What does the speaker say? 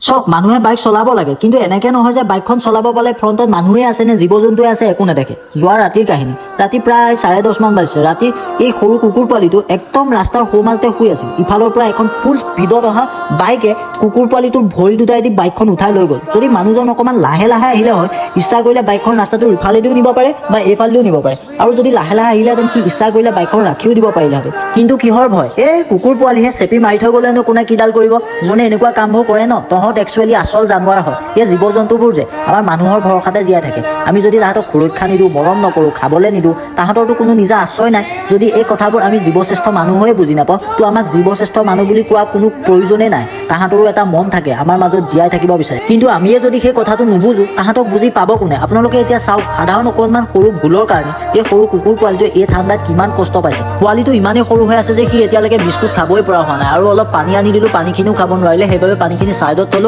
চক মানুহে বাইক চলাব লাগে, কিন্তু এনেকে নহয় যে বাইকখন চলাব পালে ফ্ৰণ্টত মানুহে আছে নে জীৱ জন্তুৱে আছে একো নেদেখে। যোৱা ৰাতিৰ কাহিনী, ৰাতি প্ৰায় 10:30 মান বাজিছে। ৰাতি এই সৰু কুকুৰ পোৱালিটো একদম ৰাস্তাৰ সোঁ মাজতে শুই আছিল। ইফালৰ পৰা এখন ফুল স্পীডত অহা বাইকে কুকুৰ পোৱালিটোৰ ভৰি দুটাইদি বাইকখন উঠাই লৈ গ'ল। যদি মানুহজন অকণমান লাহে লাহে আহিলে হয়, ইচ্ছা কৰিলে বাইকখন ৰাস্তাটোৰ ইফালেদিও নিব পাৰে বা এইফালেদিও নিব পাৰে, আৰু যদি লাহে লাহে আহিলেহেঁতেন সি ইচ্ছা কৰিলে বাইকখন ৰাখিও দিব পাৰিলেহেঁতেন। কিন্তু কিহৰ ভয়, এই কুকুৰ পোৱালিহে চেপি মাৰি থৈ গ'লেনো কোনে কিডাল কৰিব। যোনে এনেকুৱা কামবোৰ কৰে ন, তহঁত একচুৱেলি আচল জানোৱাৰ হয়। এই জীৱ জন্তুবোৰ যে আমাৰ মানুহৰ ভৰসাতে জীয়াই থাকে, আমি যদি তাহাঁতক সুৰক্ষা নিদিওঁ, মৰম নকৰোঁ, খাবলৈ নিদিওঁ, তাহাঁতৰতো কোনো নিজা আশ্ৰয় নাই। যদি এই কথাবোৰ আমি জীৱশ্ৰেষ্ঠ মানুহ হৈয়ে বুজি নাপাওঁ, তো আমাক জীৱশ্ৰেষ্ঠ মানুহ বুলি কোৱা কোনো প্ৰয়োজনেই নাই। তাহাঁতৰো এটা মন থাকে, আমাৰ মাজত জীয়াই থাকিব বিচাৰে, কিন্তু আমিয়ে যদি সেই কথাটো নুবুজো, তাহাঁতক বুজি পাব কোনে। আপোনালোকে এতিয়া চাওক, সাধাৰণ অকণমান সৰু ভুলৰ কাৰণে এই সৰু কুকুৰ পোৱালিটোৱে এই ঠাণ্ডাত কিমান কষ্ট পাইছে। পোৱালিটো ইমানেই সৰু হৈ আছে যে সি এতিয়ালৈকে বিস্কুট খাবই পৰা হোৱা নাই, আৰু অলপ পানী আনি দিলোঁ, পানীখিনিও খাব নোৱাৰিলে। সেইবাবে পানীখিনি ছাইডত থলোঁ